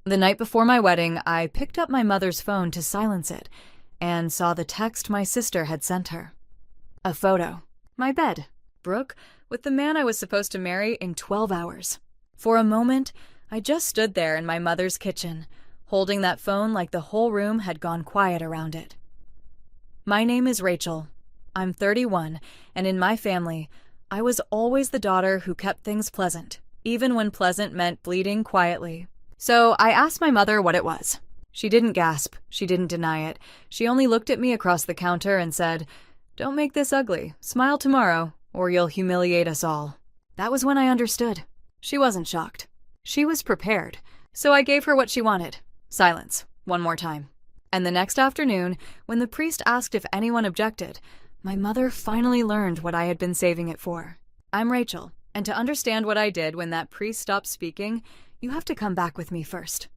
The night before my wedding, I picked up my mother's phone to silence it and saw the text my sister had sent her. A photo. My bed. Brooke with the man I was supposed to marry in 12 hours. For a moment, I just stood there in my mother's kitchen, holding that phone like the whole room had gone quiet around it. My name is Rachel. I'm 31, and in my family, I was always the daughter who kept things pleasant, even when pleasant meant bleeding quietly. So I asked my mother what it was. She didn't gasp. She didn't deny it. She only looked at me across the counter and said, "Don't make this ugly. Smile tomorrow, or you'll humiliate us all." That was when I understood. She wasn't shocked. She was prepared. So I gave her what she wanted. Silence. One more time. And the next afternoon, when the priest asked if anyone objected, my mother finally learned what I had been saving it for. I'm Rachel, and to understand what I did when that priest stopped speaking, you have to come back with me first.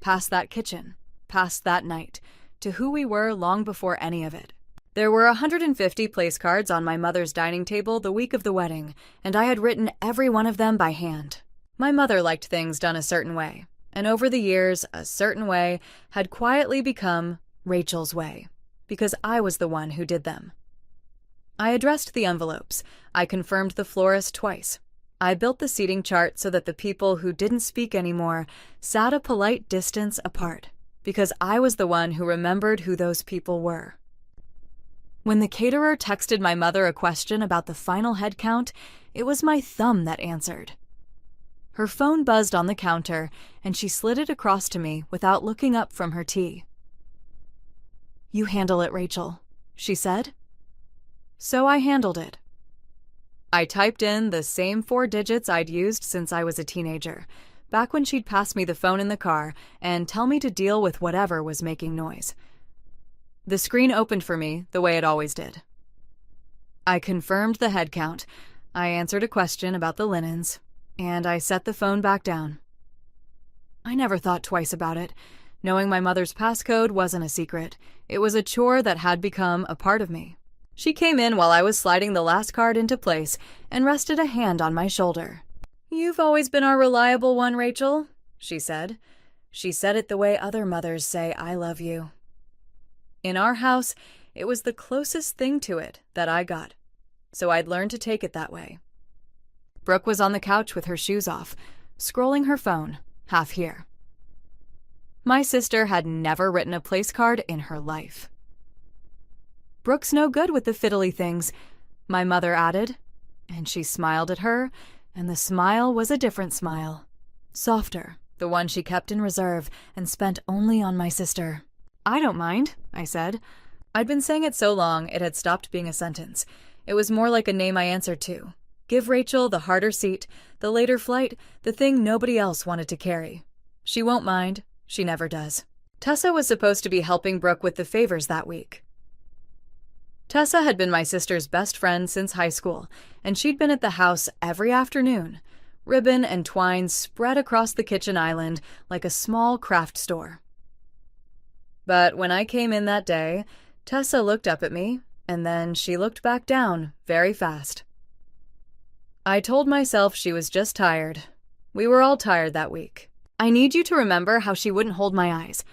Past that kitchen, past that night, to who we were long before any of it. There were 150 place cards on my mother's dining table the week of the wedding, and I had written every one of them by hand. My mother liked things done a certain way, and over the years, a certain way had quietly become Rachel's way, because I was the one who did them. I addressed the envelopes. I confirmed the florist twice. I built the seating chart so that the people who didn't speak anymore sat a polite distance apart, because I was the one who remembered who those people were. When the caterer texted my mother a question about the final head count, it was my thumb that answered. Her phone buzzed on the counter, and she slid it across to me without looking up from her tea. "You handle it, Rachel," she said. So I handled it. I typed in the same 4 digits I'd used since I was a teenager, back when she'd pass me the phone in the car and tell me to deal with whatever was making noise. The screen opened for me the way it always did. I confirmed the head count, I answered a question about the linens, and I set the phone back down. I never thought twice about it. Knowing my mother's passcode wasn't a secret. It was a chore that had become a part of me. She came in while I was sliding the last card into place and rested a hand on my shoulder. "You've always been our reliable one, Rachel," she said. She said it the way other mothers say, "I love you." In our house, it was the closest thing to it that I got, so I'd learned to take it that way. Brooke was on the couch with her shoes off, scrolling her phone, half here. My sister had never written a place card in her life. "Brooke's no good with the fiddly things," my mother added, and she smiled at her, and the smile was a different smile. Softer, the one she kept in reserve and spent only on my sister. "I don't mind," I said. I'd been saying it so long it had stopped being a sentence. It was more like a name I answered to. Give Rachel the harder seat, the later flight, the thing nobody else wanted to carry. She won't mind. She never does. Tessa was supposed to be helping Brooke with the favors that week. Tessa had been my sister's best friend since high school, and she'd been at the house every afternoon, ribbon and twine spread across the kitchen island like a small craft store. But when I came in that day, Tessa looked up at me, and then she looked back down very fast. I told myself she was just tired. We were all tired that week. I need you to remember how she wouldn't hold my eyes.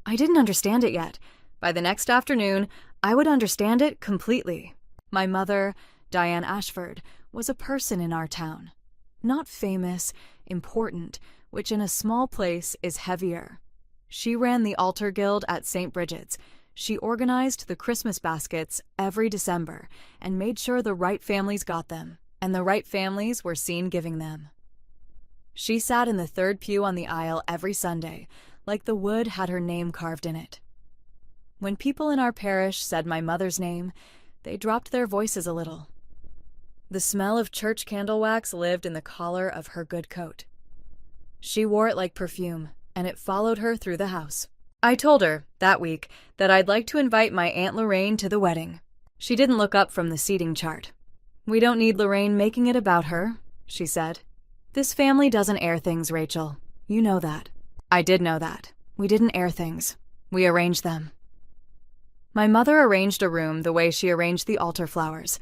I didn't understand it yet. By the next afternoon, I would understand it completely. My mother, Diane Ashford, was a person in our town. Not famous, important, which in a small place is heavier. She ran the altar guild at St. Bridget's. She organized the Christmas baskets every December and made sure the right families got them, and the right families were seen giving them. She sat in the third pew on the aisle every Sunday, like the wood had her name carved in it. When people in our parish said my mother's name, they dropped their voices a little. The smell of church candle wax lived in the collar of her good coat. She wore it like perfume, and it followed her through the house. I told her, that week, that I'd like to invite my Aunt Lorraine to the wedding. She didn't look up from the seating chart. "We don't need Lorraine making it about her," she said. "This family doesn't air things, Rachel. You know that." I did know that. We didn't air things. We arranged them. My mother arranged a room the way she arranged the altar flowers.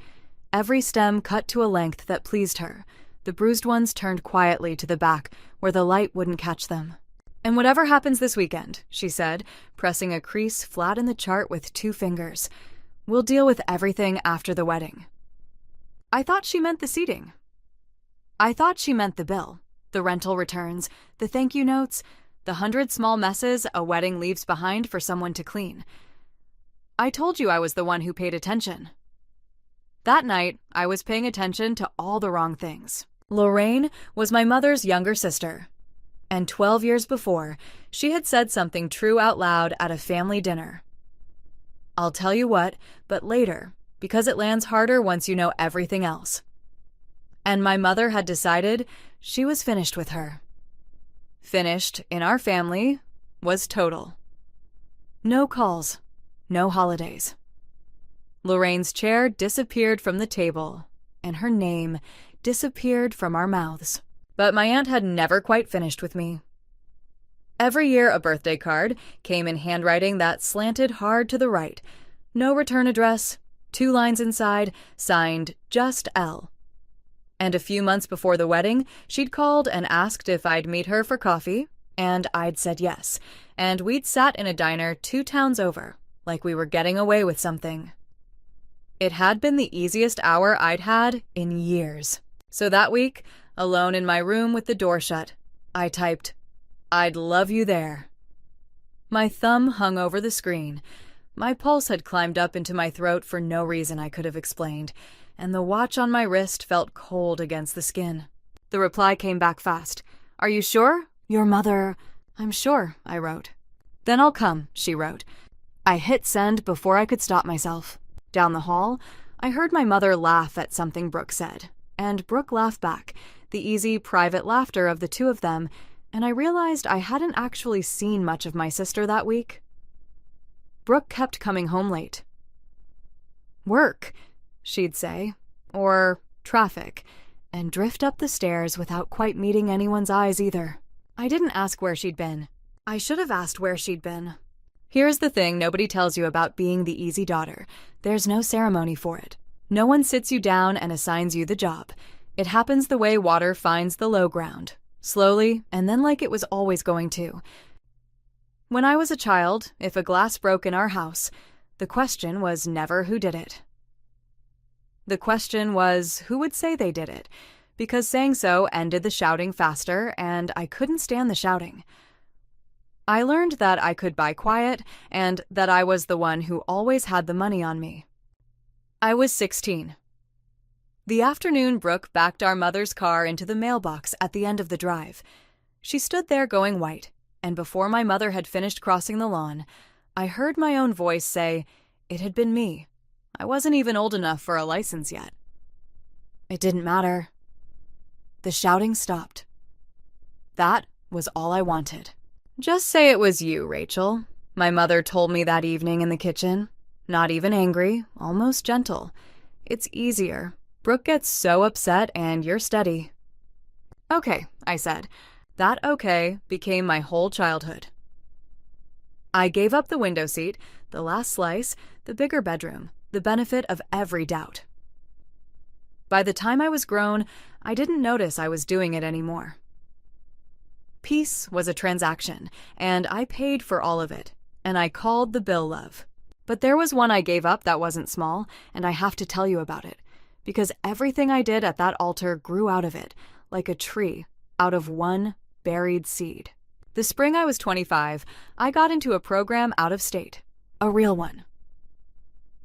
Every stem cut to a length that pleased her. The bruised ones turned quietly to the back where the light wouldn't catch them. "And whatever happens this weekend," she said, pressing a crease flat in the chart with 2 fingers, "we'll deal with everything after the wedding." I thought she meant the seating. I thought she meant the bill, the rental returns, the thank you notes, the 100 small messes a wedding leaves behind for someone to clean. I told you I was the one who paid attention. That night, I was paying attention to all the wrong things. Lorraine was my mother's younger sister, and 12 years before, she had said something true out loud at a family dinner. I'll tell you what, but later, because it lands harder once you know everything else. And my mother had decided she was finished with her. Finished, in our family, was total. No calls, no holidays. Lorraine's chair disappeared from the table, and her name disappeared from our mouths. But my aunt had never quite finished with me. Every year a birthday card came in handwriting that slanted hard to the right. No return address, 2 lines inside, signed just L. And a few months before the wedding, she'd called and asked if I'd meet her for coffee, and I'd said yes, and we'd sat in a diner 2 towns over, like we were getting away with something. It had been the easiest hour I'd had in years. So that week, alone in my room with the door shut, I typed, "I'd love you there." My thumb hung over the screen. My pulse had climbed up into my throat for no reason I could have explained, and the watch on my wrist felt cold against the skin. The reply came back fast. "Are you sure? Your mother—" "I'm sure," I wrote. "Then I'll come," she wrote. I hit send before I could stop myself. Down the hall, I heard my mother laugh at something Brooke said, and Brooke laughed back, the easy, private laughter of the 2 of them, and I realized I hadn't actually seen much of my sister that week. Brooke kept coming home late. "Work," she'd say, or traffic, and drift up the stairs without quite meeting anyone's eyes either. I didn't ask where she'd been. I should have asked where she'd been. Here's the thing nobody tells you about being the easy daughter. There's no ceremony for it. No one sits you down and assigns you the job. It happens the way water finds the low ground, slowly, and then like it was always going to. When I was a child, if a glass broke in our house, the question was never who did it. The question was who would say they did it, because saying so ended the shouting faster, and I couldn't stand the shouting. I learned that I could buy quiet, and that I was the one who always had the money on me. I was 16. The afternoon Brooke backed our mother's car into the mailbox at the end of the drive. She stood there going white, and before my mother had finished crossing the lawn, I heard my own voice say, it had been me. I wasn't even old enough for a license yet. It didn't matter. The shouting stopped. That was all I wanted. "Just say it was you, Rachel," my mother told me that evening in the kitchen. Not even angry, almost gentle. "It's easier. Brooke gets so upset and you're steady." "Okay," I said. That okay became my whole childhood. I gave up the window seat, the last slice, the bigger bedroom, the benefit of every doubt. By the time I was grown, I didn't notice I was doing it anymore. Peace was a transaction, and I paid for all of it, and I called the bill love. But there was one I gave up that wasn't small, and I have to tell you about it, because everything I did at that altar grew out of it, like a tree, out of one buried seed. The spring I was 25, I got into a program out of state, a real one.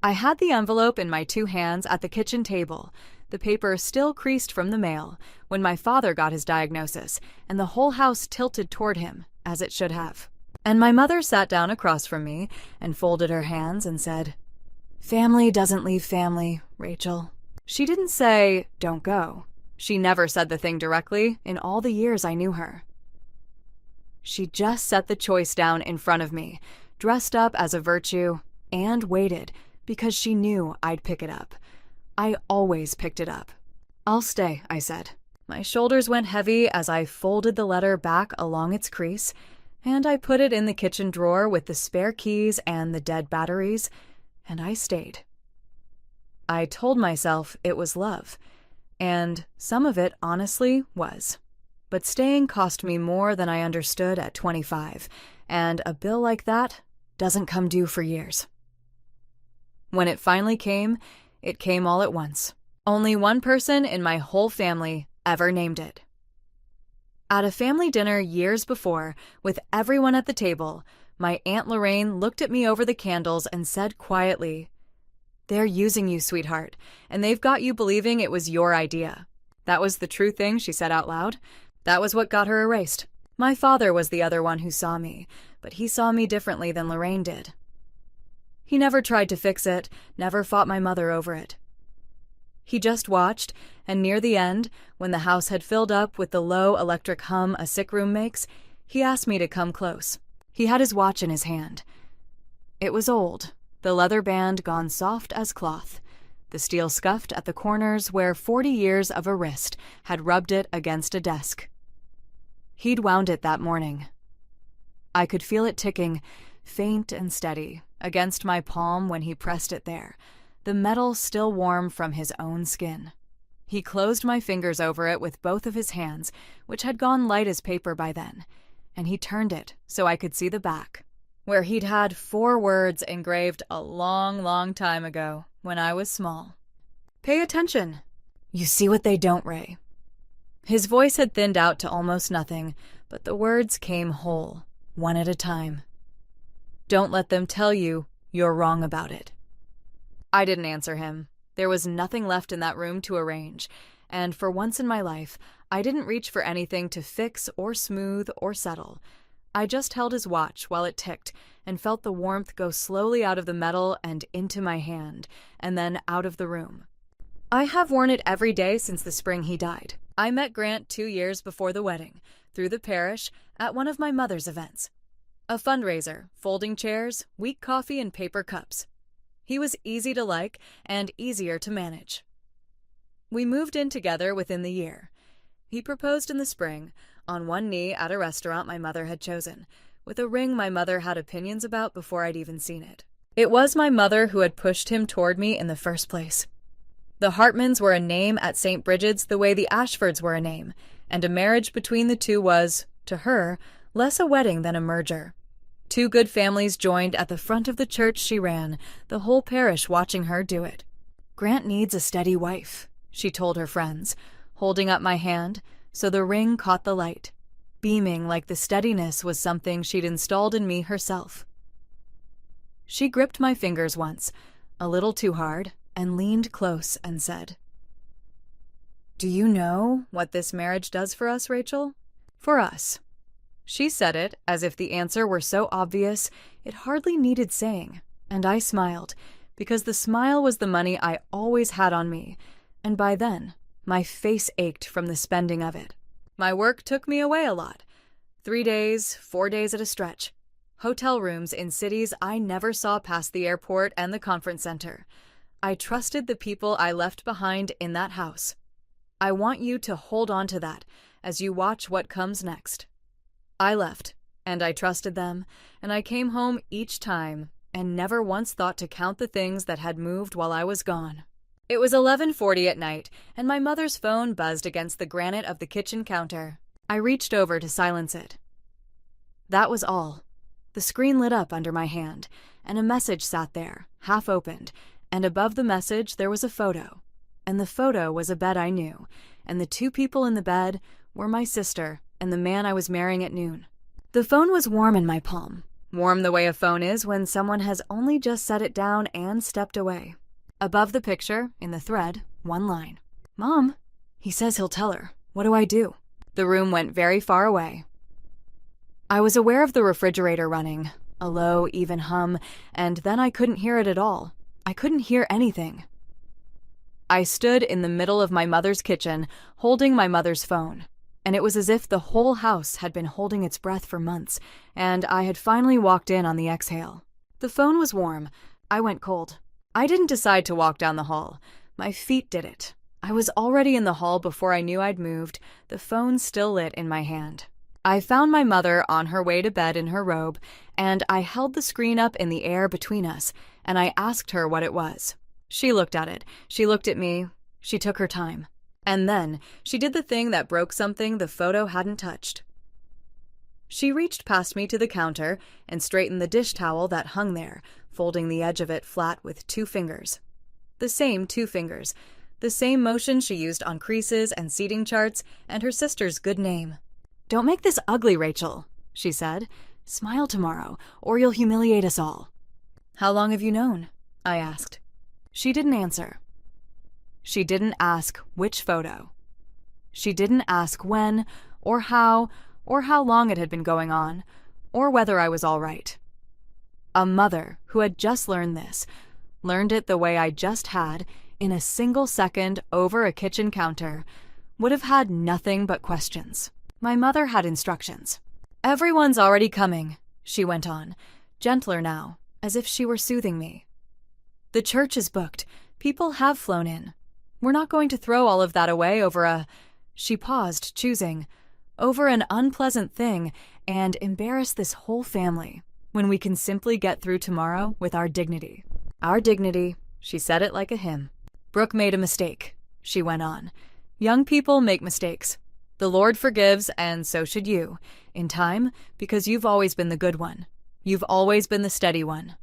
I had the envelope in my 2 hands at the kitchen table, the paper still creased from the mail, when my father got his diagnosis, and the whole house tilted toward him, as it should have. And my mother sat down across from me and folded her hands and said, "Family doesn't leave family, Rachel." She didn't say, "Don't go." She never said the thing directly in all the years I knew her. She just set the choice down in front of me, dressed up as a virtue, and waited, because she knew I'd pick it up. I always picked it up. "I'll stay," I said. My shoulders went heavy as I folded the letter back along its crease, and I put it in the kitchen drawer with the spare keys and the dead batteries, and I stayed. I told myself it was love, and some of it honestly was. But staying cost me more than I understood at 25, and a bill like that doesn't come due for years. When it finally came, it came all at once. Only one person in my whole family ever named it. At a family dinner years before, with everyone at the table, my Aunt Lorraine looked at me over the candles and said quietly, "They're using you, sweetheart, and they've got you believing it was your idea." That was the true thing she said out loud. That was what got her erased. My father was the other one who saw me, but he saw me differently than Lorraine did. He never tried to fix it, never fought my mother over it. He just watched, and near the end, when the house had filled up with the low electric hum a sick room makes, he asked me to come close. He had his watch in his hand. It was old, the leather band gone soft as cloth, the steel scuffed at the corners where 40 years of a wrist had rubbed it against a desk. He'd wound it that morning. I could feel it ticking, faint and steady, against my palm when he pressed it there, the metal still warm from his own skin. He closed my fingers over it with both of his hands, which had gone light as paper by then, and he turned it so I could see the back, where he'd had 4 words engraved a long, long time ago when I was small. "Pay attention. You see what they don't, Ray." His voice had thinned out to almost nothing, but the words came whole, one at a time. "Don't let them tell you you're wrong about it." I didn't answer him. There was nothing left in that room to arrange, and for once in my life, I didn't reach for anything to fix or smooth or settle. I just held his watch while it ticked and felt the warmth go slowly out of the metal and into my hand, and then out of the room. I have worn it every day since the spring he died. I met Grant 2 years before the wedding, through the parish, at one of my mother's events. A fundraiser, folding chairs, weak coffee, and paper cups. He was easy to like and easier to manage. We moved in together within the year. He proposed in the spring, on one knee at a restaurant my mother had chosen, with a ring my mother had opinions about before I'd even seen it. It was my mother who had pushed him toward me in the first place. The Hartmans were a name at St. Bridget's the way the Ashfords were a name, and a marriage between the two was, to her, less a wedding than a merger. 2 good families joined at the front of the church she ran, the whole parish watching her do it. "Grant needs a steady wife," she told her friends, holding up my hand so the ring caught the light, beaming like the steadiness was something she'd installed in me herself. She gripped my fingers once, a little too hard, and leaned close and said, "Do you know what this marriage does for us, Rachel? For us." She said it as if the answer were so obvious it hardly needed saying, and I smiled, because the smile was the money I always had on me, and by then, my face ached from the spending of it. My work took me away a lot. 3 days, 4 days at a stretch. Hotel rooms in cities I never saw past the airport and the conference center. I trusted the people I left behind in that house. I want you to hold on to that as you watch what comes next. I left, and I trusted them, and I came home each time, and never once thought to count the things that had moved while I was gone. It was 11:40 at night, and my mother's phone buzzed against the granite of the kitchen counter. I reached over to silence it. That was all. The screen lit up under my hand, and a message sat there, half opened, and above the message there was a photo. And the photo was a bed I knew, and the 2 people in the bed were my sister and the man I was marrying at noon. The phone was warm in my palm, warm the way a phone is when someone has only just set it down and stepped away. Above the picture, in the thread, one line. "Mom, he says he'll tell her. What do I do?" The room went very far away. I was aware of the refrigerator running, a low, even hum, and then I couldn't hear it at all. I couldn't hear anything. I stood in the middle of my mother's kitchen, holding my mother's phone, and it was as if the whole house had been holding its breath for months, and I had finally walked in on the exhale. The phone was warm. I went cold. I didn't decide to walk down the hall. My feet did it. I was already in the hall before I knew I'd moved, the phone still lit in my hand. I found my mother on her way to bed in her robe, and I held the screen up in the air between us, and I asked her what it was. She looked at it. She looked at me. She took her time. And then she did the thing that broke something the photo hadn't touched. She reached past me to the counter and straightened the dish towel that hung there, folding the edge of it flat with 2 fingers. The same 2 fingers, the same motion she used on creases and seating charts and her sister's good name. "Don't make this ugly, Rachel," she said. "Smile tomorrow, or you'll humiliate us all." "How long have you known?" I asked. She didn't answer. She didn't ask which photo. She didn't ask when, or how long it had been going on, or whether I was all right. A mother who had just learned this, learned it the way I just had, in a single second over a kitchen counter, would have had nothing but questions. My mother had instructions. "Everyone's already coming," she went on, gentler now, as if she were soothing me. "The church is booked. People have flown in. We're not going to throw all of that away over a—" She paused, choosing, "over an unpleasant thing and embarrass this whole family, when we can simply get through tomorrow with our dignity." Our dignity, she said it like a hymn. "Brooke made a mistake," she went on. "Young people make mistakes. The Lord forgives, and so should you, in time, because you've always been the good one. You've always been the steady one."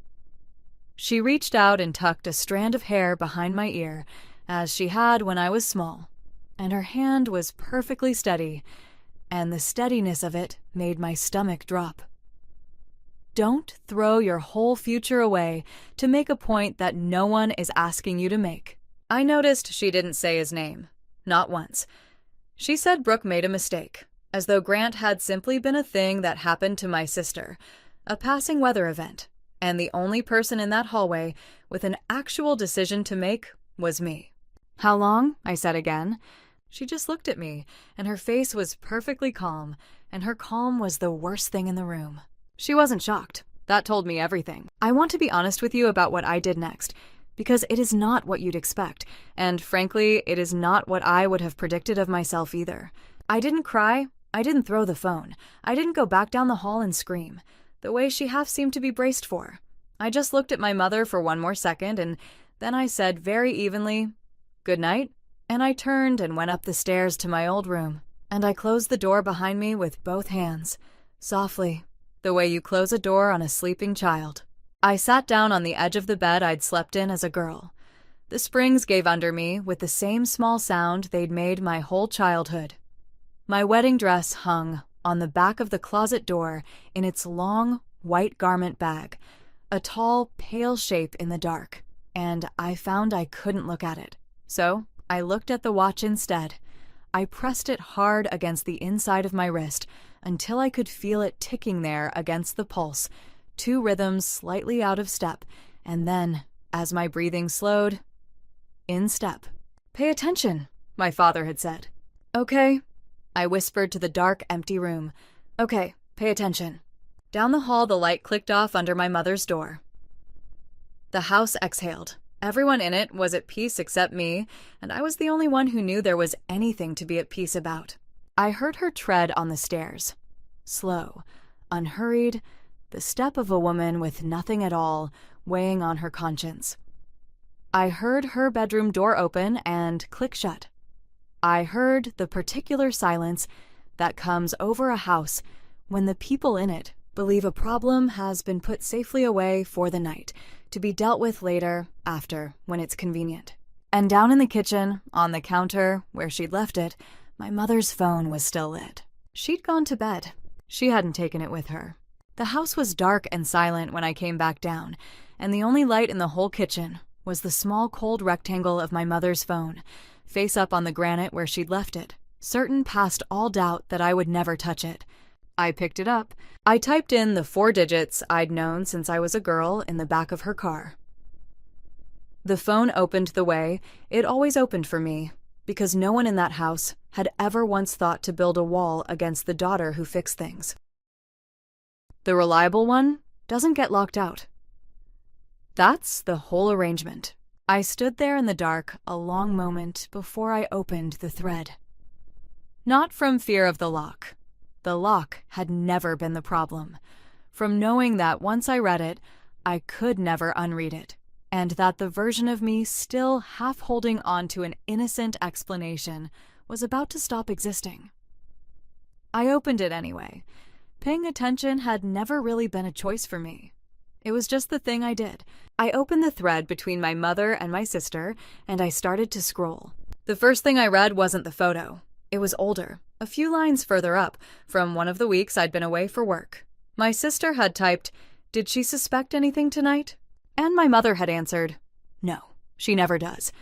She reached out and tucked a strand of hair behind my ear, as she had when I was small, and her hand was perfectly steady, and the steadiness of it made my stomach drop. Don't throw your whole future away to make a point that no one is asking you to make. I noticed she didn't say his name. Not once. She said Brooke made a mistake, as though Grant had simply been a thing that happened to my sister, a passing weather event, and the only person in that hallway with an actual decision to make was me. "How long?" I said again. She just looked at me, and her face was perfectly calm, and her calm was the worst thing in the room. She wasn't shocked. That told me everything. I want to be honest with you about what I did next, because it is not what you'd expect, and frankly, it is not what I would have predicted of myself either. I didn't cry. I didn't throw the phone. I didn't go back down the hall and scream, the way she half seemed to be braced for. I just looked at my mother for one more second, and then I said very evenly, "Good night," and I turned and went up the stairs to my old room, and I closed the door behind me with both hands, softly, the way you close a door on a sleeping child. I sat down on the edge of the bed I'd slept in as a girl. The springs gave under me with the same small sound they'd made my whole childhood. My wedding dress hung on the back of the closet door in its long, white garment bag, a tall, pale shape in the dark, and I found I couldn't look at it. So I looked at the watch instead. I pressed it hard against the inside of my wrist until I could feel it ticking there against the pulse, 2 rhythms slightly out of step, and then, as my breathing slowed, in step. "Pay attention," my father had said. "Okay," I whispered to the dark, empty room. "Okay, pay attention." Down the hall, the light clicked off under my mother's door. The house exhaled. Everyone in it was at peace except me, and I was the only one who knew there was anything to be at peace about. I heard her tread on the stairs. Slow, unhurried, the step of a woman with nothing at all weighing on her conscience. I heard her bedroom door open and click shut. I heard the particular silence that comes over a house when the people in it believe a problem has been put safely away for the night, to be dealt with later, after, when it's convenient. And down in the kitchen, on the counter, where she'd left it, my mother's phone was still lit. She'd gone to bed. She hadn't taken it with her. The house was dark and silent when I came back down, and the only light in the whole kitchen was the small cold rectangle of my mother's phone, face up on the granite where she'd left it, certain past all doubt that I would never touch it. I picked it up. I typed in the 4 digits I'd known since I was a girl in the back of her car. The phone opened the way it always opened for me, because no one in that house had ever once thought to build a wall against the daughter who fixed things. The reliable one doesn't get locked out. That's the whole arrangement. I stood there in the dark a long moment before I opened the thread. Not from fear of the lock. The lock had never been the problem. From knowing that once I read it, I could never unread it. and that the version of me still half holding on to an innocent explanation was about to stop existing. I opened it anyway. Paying attention had never really been a choice for me. It was just the thing I did. I opened the thread between my mother and my sister, and I started to scroll. The first thing I read wasn't the photo. It was older, a few lines further up, from one of the weeks I'd been away for work. My sister had typed, "Did she suspect anything tonight?" And my mother had answered, "No, she never does.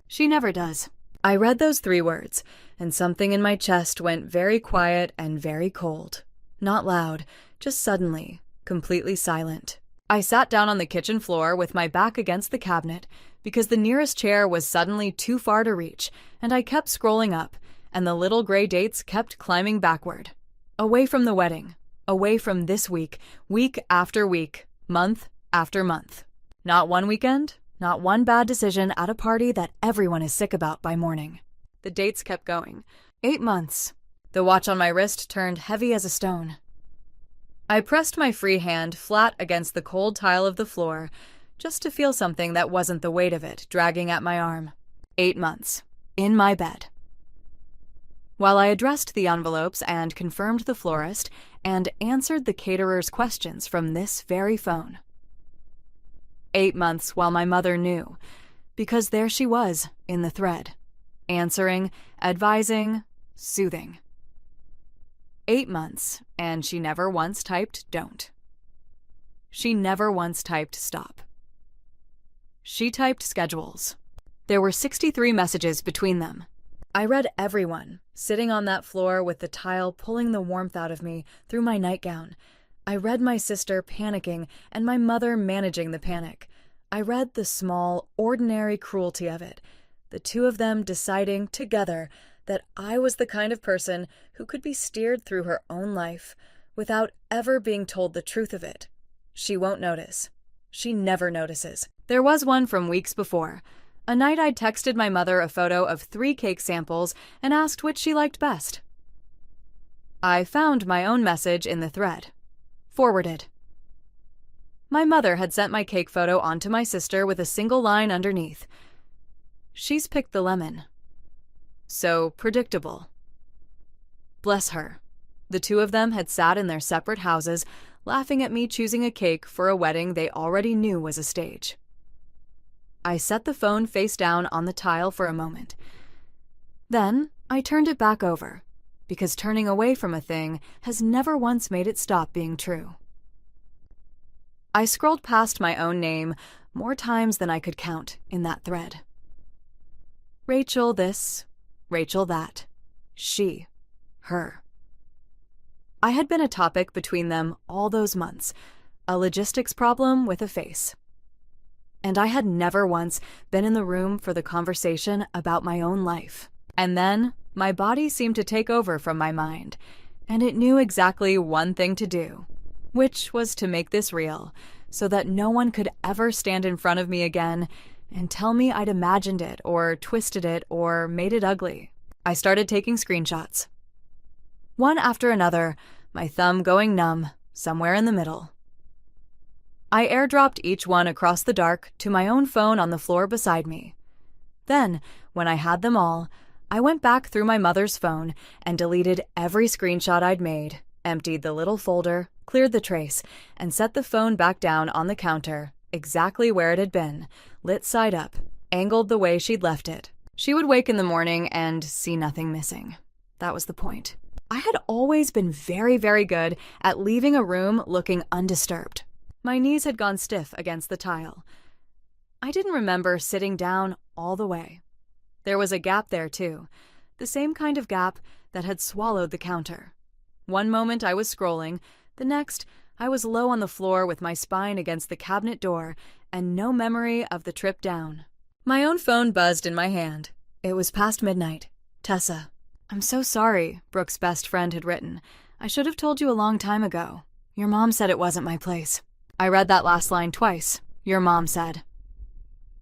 She never does." I read those 3 words, and something in my chest went very quiet and very cold. Not loud, just suddenly, completely silent. I sat down on the kitchen floor with my back against the cabinet because the nearest chair was suddenly too far to reach, and I kept scrolling up, and the little gray dates kept climbing backward. Away from the wedding, away from this week, week after week, month after month. Not one weekend, not one bad decision at a party that everyone is sick about by morning. The dates kept going. 8 months. The watch on my wrist turned heavy as a stone. I pressed my free hand flat against the cold tile of the floor, just to feel something that wasn't the weight of it dragging at my arm. 8 months. In my bed. While I addressed the envelopes and confirmed the florist and answered the caterer's questions from this very phone. 8 months while my mother knew, because there she was in the thread, answering, advising, soothing. 8 months, and she never once typed don't. She never once typed stop. She typed schedules. There were 63 messages between them. I read every one, sitting on that floor with the tile pulling the warmth out of me through my nightgown. I read my sister panicking and my mother managing the panic. I read the small, ordinary cruelty of it, the 2 of them deciding together that I was the kind of person who could be steered through her own life without ever being told the truth of it. She won't notice. She never notices. There was one from weeks before. A night I'd texted my mother a photo of 3 cake samples and asked which she liked best. I found my own message in the thread. Forwarded. My mother had sent my cake photo on to my sister with a single line underneath. She's picked the lemon. So predictable. Bless her. The 2 of them had sat in their separate houses, laughing at me choosing a cake for a wedding they already knew was a stage. I set the phone face down on the tile for a moment. Then I turned it back over, because turning away from a thing has never once made it stop being true. I scrolled past my own name more times than I could count in that thread. Rachel this, Rachel that, she, her. I had been a topic between them all those months, a logistics problem with a face. And I had never once been in the room for the conversation about my own life. And then my body seemed to take over from my mind, and it knew exactly one thing to do, which was to make this real, so that no one could ever stand in front of me again and tell me I'd imagined it or twisted it or made it ugly. I started taking screenshots. One after another, my thumb going numb, somewhere in the middle. I airdropped each one across the dark to my own phone on the floor beside me. Then, when I had them all, I went back through my mother's phone and deleted every screenshot I'd made, emptied the little folder, cleared the trace, and set the phone back down on the counter, exactly where it had been, lit side up, angled the way she'd left it. She would wake in the morning and see nothing missing. That was the point. I had always been very, very good at leaving a room looking undisturbed. My knees had gone stiff against the tile. I didn't remember sitting down all the way. There was a gap there, too, the same kind of gap that had swallowed the counter. One moment I was scrolling, the next I was low on the floor with my spine against the cabinet door and no memory of the trip down. My own phone buzzed in my hand. It was past midnight. Tessa. "I'm so sorry," Brooke's best friend had written. "I should have told you a long time ago. Your mom said it wasn't my place." I read that last line twice. Your mom said.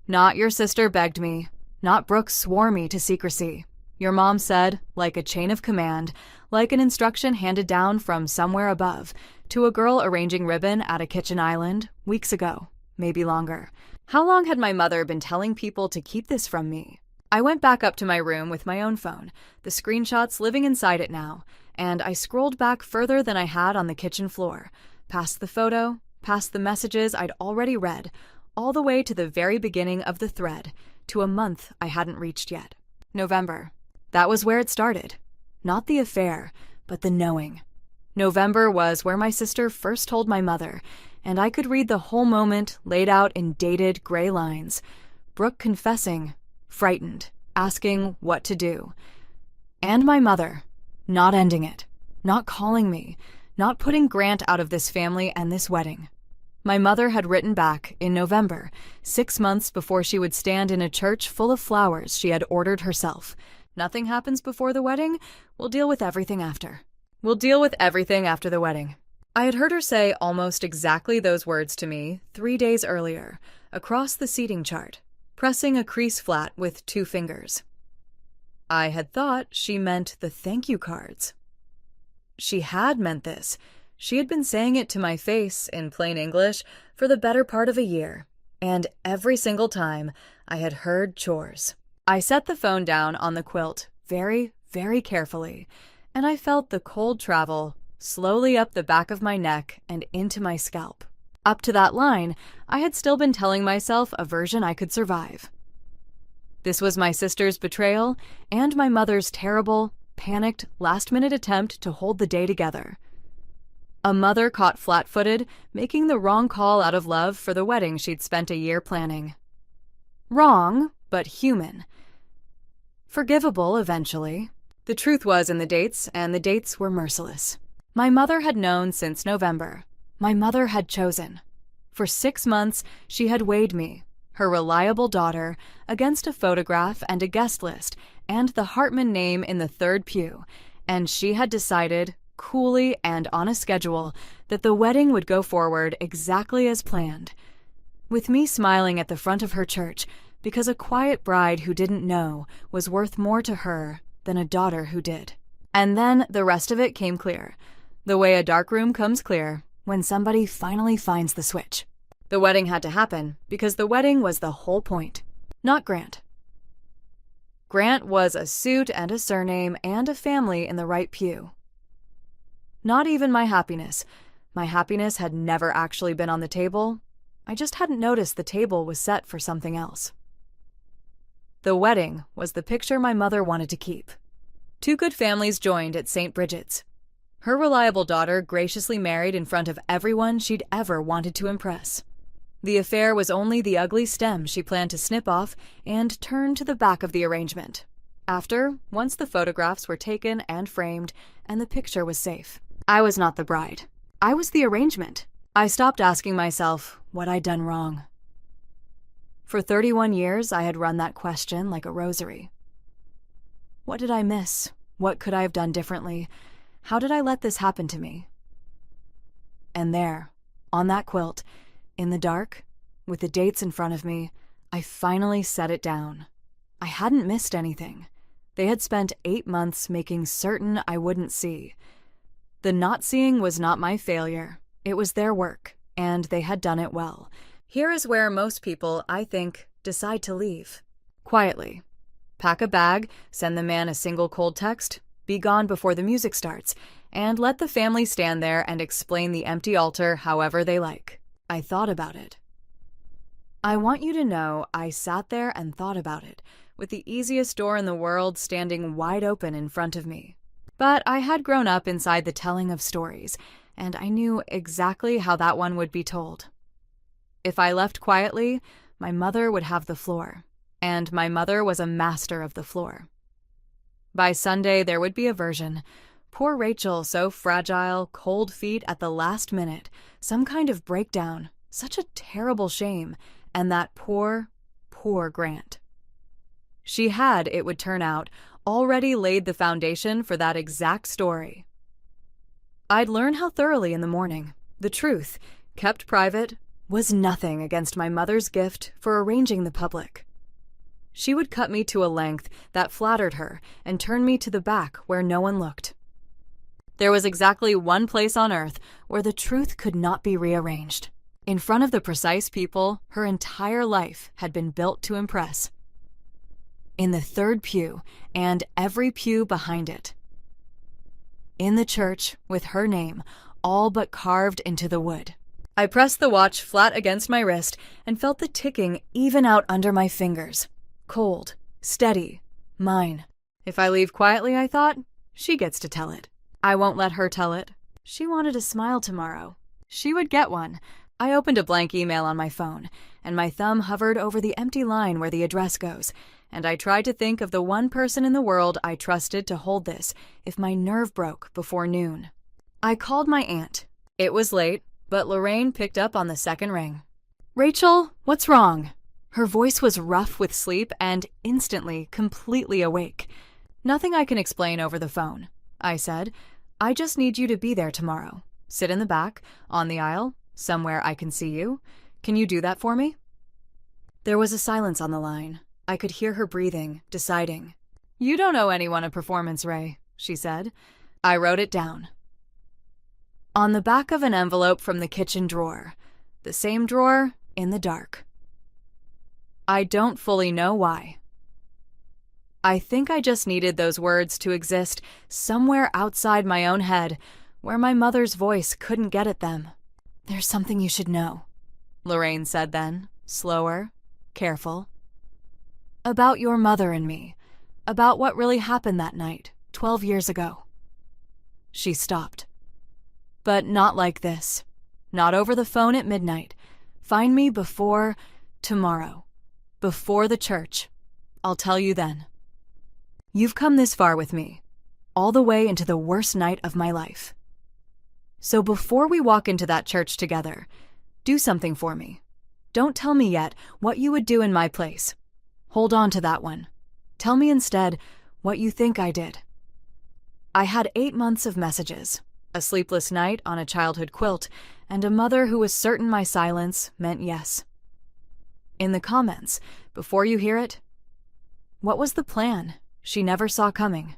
Not your sister begged me. Not Brooke swore me to secrecy. Your mom said, like a chain of command, like an instruction handed down from somewhere above, to a girl arranging ribbon at a kitchen island, weeks ago, maybe longer. How long had my mother been telling people to keep this from me? I went back up to my room with my own phone, the screenshots living inside it now, and I scrolled back further than I had on the kitchen floor, past the photo, past the messages I'd already read, all the way to the very beginning of the thread, to a month I hadn't reached yet. November. That was where it started. Not the affair, but the knowing. November was where my sister first told my mother, and I could read the whole moment laid out in dated gray lines. Brooke confessing, frightened, asking what to do. And my mother, not ending it, not calling me, not putting Grant out of this family and this wedding. My mother had written back in November, 6 months before she would stand in a church full of flowers she had ordered herself. Nothing happens before the wedding, we'll deal with everything after. We'll deal with everything after the wedding. I had heard her say almost exactly those words to me 3 days earlier, across the seating chart, pressing a crease flat with 2 fingers. I had thought she meant the thank you cards. She had meant this. She had been saying it to my face in plain English for the better part of a year, and every single time I had heard chores. I set the phone down on the quilt very, very carefully, and I felt the cold travel slowly up the back of my neck and into my scalp. Up to that line, I had still been telling myself a version I could survive. This was my sister's betrayal and my mother's terrible, panicked, last-minute attempt to hold the day together. A mother caught flat-footed, making the wrong call out of love for the wedding she'd spent a year planning. Wrong, but human. Forgivable eventually. The truth was in the dates, and the dates were merciless. My mother had known since November. My mother had chosen. For 6 months, she had weighed me, her reliable daughter, against a photograph and a guest list, and the Hartman name in the third pew, and she had decided, coolly and on a schedule, that the wedding would go forward exactly as planned. With me smiling at the front of her church, because a quiet bride who didn't know was worth more to her than a daughter who did. And then the rest of it came clear, the way a dark room comes clear when somebody finally finds the switch. The wedding had to happen because the wedding was the whole point, not Grant. Grant was a suit and a surname and a family in the right pew. Not even my happiness. My happiness had never actually been on the table. I just hadn't noticed the table was set for something else. The wedding was the picture my mother wanted to keep. 2 good families joined at St. Bridget's. Her reliable daughter graciously married in front of everyone she'd ever wanted to impress. The affair was only the ugly stem she planned to snip off and turn to the back of the arrangement. Once the photographs were taken and framed, and the picture was safe. I was not the bride. I was the arrangement. I stopped asking myself what I'd done wrong. For 31 years, I had run that question like a rosary. What did I miss? What could I have done differently? How did I let this happen to me? And there, on that quilt, in the dark, with the dates in front of me, I finally set it down. I hadn't missed anything. They had spent 8 months making certain I wouldn't see. The not seeing was not my failure. It was their work, and they had done it well. Here is where most people, I think, decide to leave. Quietly. Pack a bag, send the man a single cold text, be gone before the music starts, and let the family stand there and explain the empty altar however they like. I thought about it. I want you to know I sat there and thought about it, with the easiest door in the world standing wide open in front of me. But I had grown up inside the telling of stories, and I knew exactly how that one would be told. If I left quietly, my mother would have the floor, and my mother was a master of the floor. By Sunday, there would be a version. Poor Rachel, so fragile, cold feet at the last minute, some kind of breakdown, such a terrible shame, and that poor, poor Grant. She had, it would turn out, already laid the foundation for that exact story. I'd learn how thoroughly in the morning. The truth, kept private, was nothing against my mother's gift for arranging the public. She would cut me to a length that flattered her and turn me to the back where no one looked. There was exactly one place on earth where the truth could not be rearranged. in front of the precise people her entire life had been built to impress. In the third pew and every pew behind it. In the church with her name all but carved into the wood. I pressed the watch flat against my wrist and felt the ticking even out under my fingers. Cold, steady, mine. If I leave quietly, I thought, she gets to tell it. I won't let her tell it. She wanted a smile tomorrow. She would get one. I opened a blank email on my phone, and my thumb hovered over the empty line where the address goes, and I tried to think of the one person in the world I trusted to hold this if my nerve broke before noon. I called my aunt. It was late, but Lorraine picked up on the second ring. "Rachel, what's wrong?" Her voice was rough with sleep and instantly completely awake. "Nothing I can explain over the phone," I said. "I just need you to be there tomorrow. Sit in the back, on the aisle, somewhere I can see you. Can you do that for me?" There was a silence on the line. I could hear her breathing, deciding. "You don't owe anyone a performance, Ray," she said. I wrote it down. On the back of an envelope from the kitchen drawer. The same drawer in the dark. I don't fully know why. I think I just needed those words to exist somewhere outside my own head, where my mother's voice couldn't get at them. "There's something you should know," Lorraine said then, slower, careful. "About your mother and me. About what really happened that night, 12 years ago." She stopped. "But not like this. Not over the phone at midnight. Find me before tomorrow. Before the church. I'll tell you then. You've come this far with me, all the way into the worst night of my life. So before we walk into that church together, do something for me. Don't tell me yet what you would do in my place. Hold on to that one. Tell me instead what you think I did." I had 8 months of messages, a sleepless night on a childhood quilt, and a mother who was certain my silence meant yes. In the comments, before you hear it, what was the plan she never saw coming?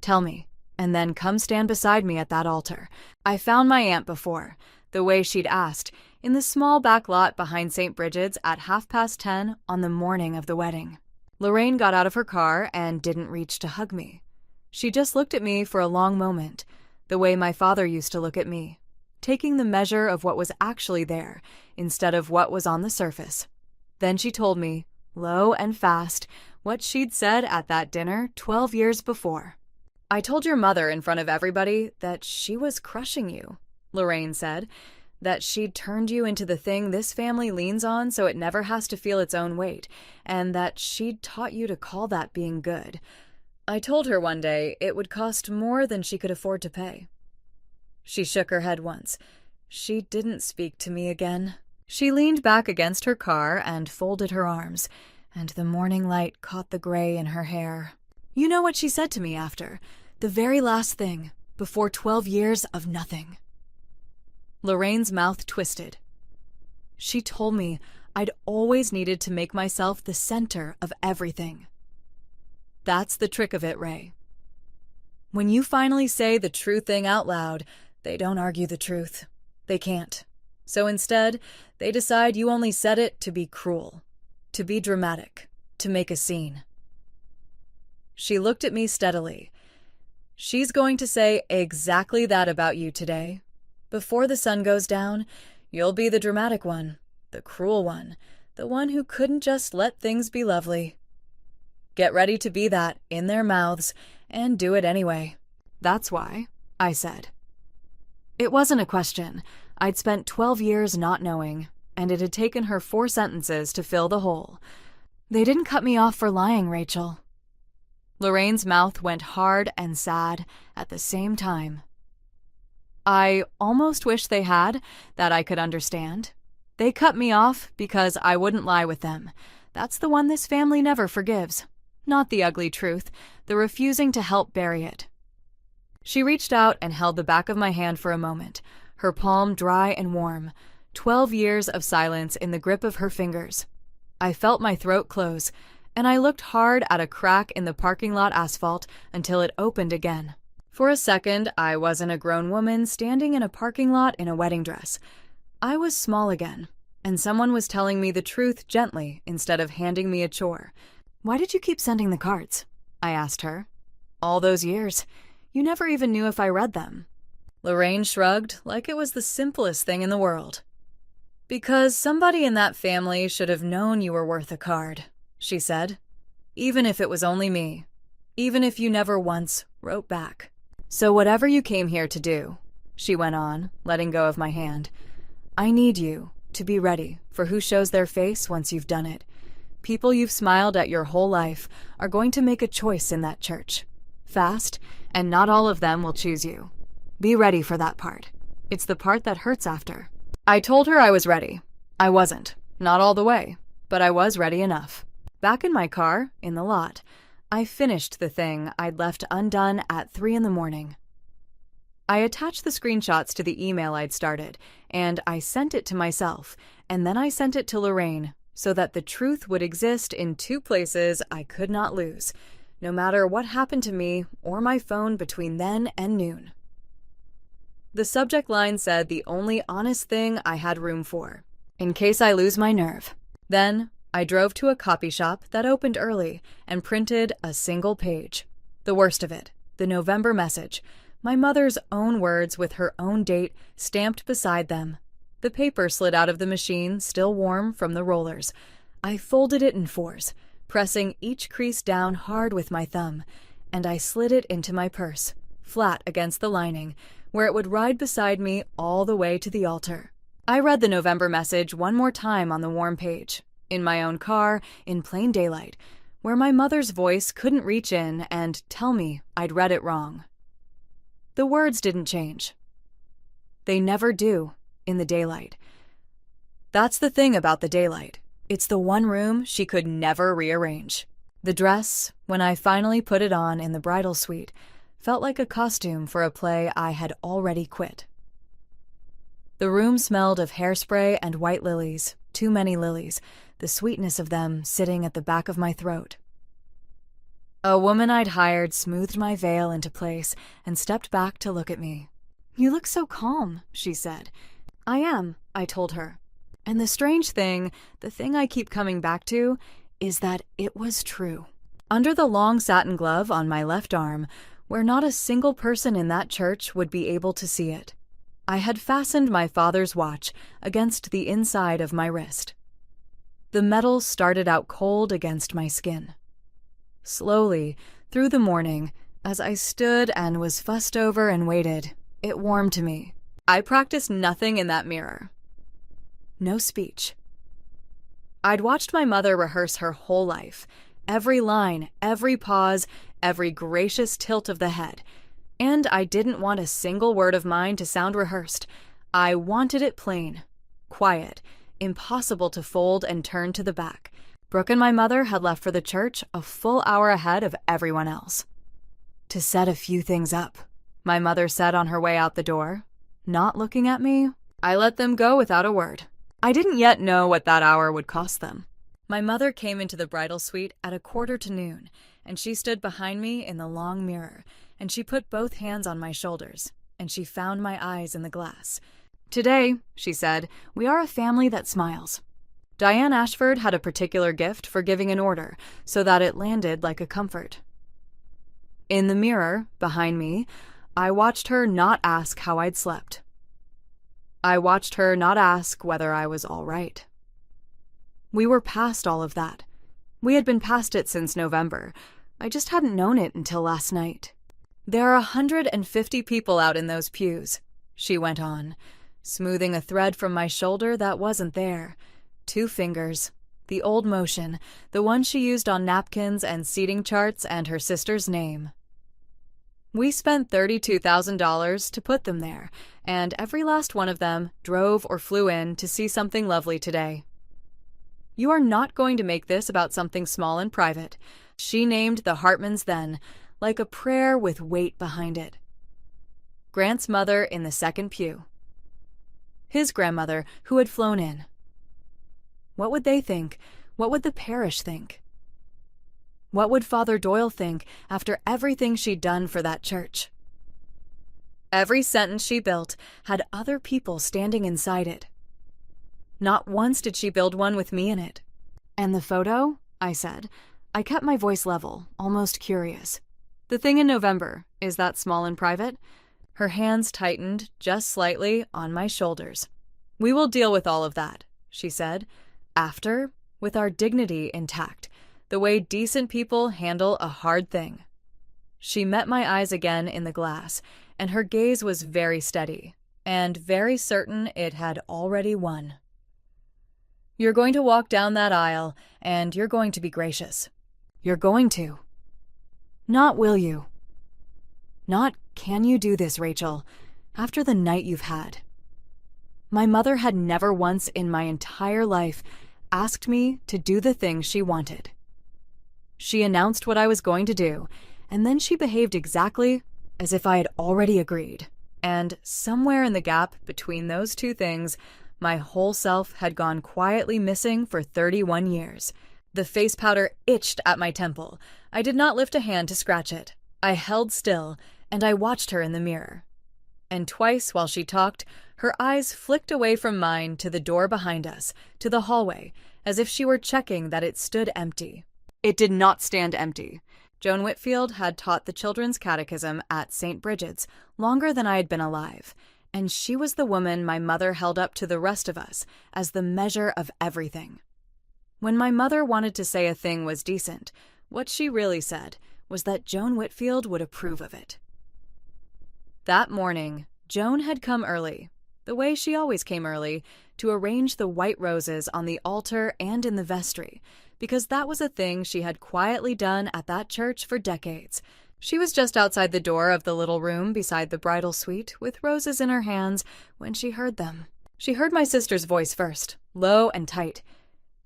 Tell me, and then come stand beside me at that altar. I found my aunt before, the way she'd asked, in the small back lot behind St. Bridget's at 10:30 on the morning of the wedding. Lorraine got out of her car and didn't reach to hug me. She just looked at me for a long moment, the way my father used to look at me, taking the measure of what was actually there instead of what was on the surface. Then she told me, low and fast, what she'd said at that dinner 12 years before. "I told your mother in front of everybody that she was crushing you," Lorraine said, "that she'd turned you into the thing this family leans on so it never has to feel its own weight, and that she'd taught you to call that being good. I told her one day it would cost more than she could afford to pay." She shook her head once. She didn't speak to me again. She leaned back against her car and folded her arms, and the morning light caught the gray in her hair. You know what she said to me after? The very last thing, before 12 years of nothing. Lorraine's mouth twisted. She told me I'd always needed to make myself the center of everything. That's the trick of it, Ray. When you finally say the true thing out loud, they don't argue the truth. They can't. So instead, they decide you only said it to be cruel, to be dramatic, to make a scene. She looked at me steadily. She's going to say exactly that about you today. Before the sun goes down, you'll be the dramatic one, the cruel one, the one who couldn't just let things be lovely. Get ready to be that in their mouths and do it anyway. That's why, I said. It wasn't a question. I'd spent 12 years not knowing, and it had taken her 4 sentences to fill the hole. They didn't cut me off for lying, Rachel. Lorraine's mouth went hard and sad at the same time. I almost wish they had, that I could understand. They cut me off because I wouldn't lie with them. That's the one this family never forgives. Not the ugly truth, the refusing to help bury it. She reached out and held the back of my hand for a moment, her palm dry and warm, 12 years of silence in the grip of her fingers. I felt my throat close, and I looked hard at a crack in the parking lot asphalt until it opened again. For a second, I wasn't a grown woman standing in a parking lot in a wedding dress. I was small again, and someone was telling me the truth gently instead of handing me a chore. "Why did you keep sending the cards?" I asked her. "All those years. You never even knew if I read them." Lorraine shrugged like it was the simplest thing in the world. "Because somebody in that family should have known you were worth a card," she said. "Even if it was only me. Even if you never once wrote back. So whatever you came here to do," she went on, letting go of my hand, "I need you to be ready for who shows their face once you've done it. People you've smiled at your whole life are going to make a choice in that church. Fast, and not all of them will choose you. Be ready for that part. It's the part that hurts after." I told her I was ready. I wasn't. Not all the way. But I was ready enough. Back in my car, in the lot, I finished the thing I'd left undone at 3 a.m. I attached the screenshots to the email I'd started, and I sent it to myself, and then I sent it to Lorraine, so that the truth would exist in 2 places I could not lose, no matter what happened to me or my phone between then and noon. The subject line said the only honest thing I had room for, in case I lose my nerve. Then I drove to a copy shop that opened early and printed a single page. The worst of it, the November message, my mother's own words with her own date stamped beside them. The paper slid out of the machine, still warm from the rollers. I folded it in 4s, pressing each crease down hard with my thumb, and I slid it into my purse, flat against the lining, where it would ride beside me all the way to the altar. I read the November message one more time on the warm page, in my own car, in plain daylight, where my mother's voice couldn't reach in and tell me I'd read it wrong. The words didn't change. They never do in the daylight. That's the thing about the daylight. It's the one room she could never rearrange. The dress, when I finally put it on in the bridal suite, felt like a costume for a play I had already quit. The room smelled of hairspray and white lilies, too many lilies, the sweetness of them sitting at the back of my throat. A woman I'd hired smoothed my veil into place and stepped back to look at me. "You look so calm," she said. "I am," I told her. And the strange thing, the thing I keep coming back to, is that it was true. Under the long satin glove on my left arm, where not a single person in that church would be able to see it, I had fastened my father's watch against the inside of my wrist. The metal started out cold against my skin. Slowly, through the morning, as I stood and was fussed over and waited, it warmed to me. I practiced nothing in that mirror. No speech. I'd watched my mother rehearse her whole life, every line, every pause, every gracious tilt of the head, and I didn't want a single word of mine to sound rehearsed. I wanted it plain, quiet, impossible to fold and turn to the back. Brooke and my mother had left for the church a full hour ahead of everyone else. "To set a few things up," my mother said on her way out the door. Not looking at me, I let them go without a word. I didn't yet know what that hour would cost them. My mother came into the bridal suite at 11:45, and she stood behind me in the long mirror, and she put both hands on my shoulders, and she found my eyes in the glass. "Today," she said, "we are a family that smiles." Diane Ashford had a particular gift for giving an order so that it landed like a comfort. In the mirror, behind me, I watched her not ask how I'd slept. I watched her not ask whether I was all right. We were past all of that. We had been past it since November. I just hadn't known it until last night. "There are 150 people out in those pews," she went on, smoothing a thread from my shoulder that wasn't there. 2 fingers, the old motion, the one she used on napkins and seating charts, and her sister's name. We spent $32,000 to put them there, and every last one of them drove or flew in to see something lovely today. "You are not going to make this about something small and private," she named the Hartmans then, like a prayer with weight behind it. Grant's mother in the second pew. His grandmother, who had flown in. What would they think? What would the parish think? What would Father Doyle think after everything she'd done for that church? Every sentence she built had other people standing inside it, Not once did she build one with me in it. "And the photo?" I said. I kept my voice level, almost curious. "The thing in November, is that small and private?" Her hands tightened, just slightly, on my shoulders. "We will deal with all of that," she said. "After, with our dignity intact, the way decent people handle a hard thing." She met my eyes again in the glass, and her gaze was very steady, and very certain it had already won. "You're going to walk down that aisle, and you're going to be gracious. You're going to. Not will you. Not can you do this, Rachel, after the night you've had." My mother had never once in my entire life asked me to do the thing she wanted. She announced what I was going to do, and then she behaved exactly as if I had already agreed. And somewhere in the gap between those two things, my whole self had gone quietly missing for 31 years. The face powder itched at my temple. I did not lift a hand to scratch it. I held still, and I watched her in the mirror. And twice while she talked, her eyes flicked away from mine to the door behind us, to the hallway, as if she were checking that it stood empty. It did not stand empty. Joan Whitfield had taught the Children's Catechism at St. Bridget's longer than I had been alive, and she was the woman my mother held up to the rest of us as the measure of everything. When my mother wanted to say a thing was decent, what she really said was that Joan Whitfield would approve of it. That morning, Joan had come early, the way she always came early, to arrange the white roses on the altar and in the vestry, because that was a thing she had quietly done at that church for decades. She was just outside the door of the little room beside the bridal suite with roses in her hands when she heard them. She heard my sister's voice first, low and tight.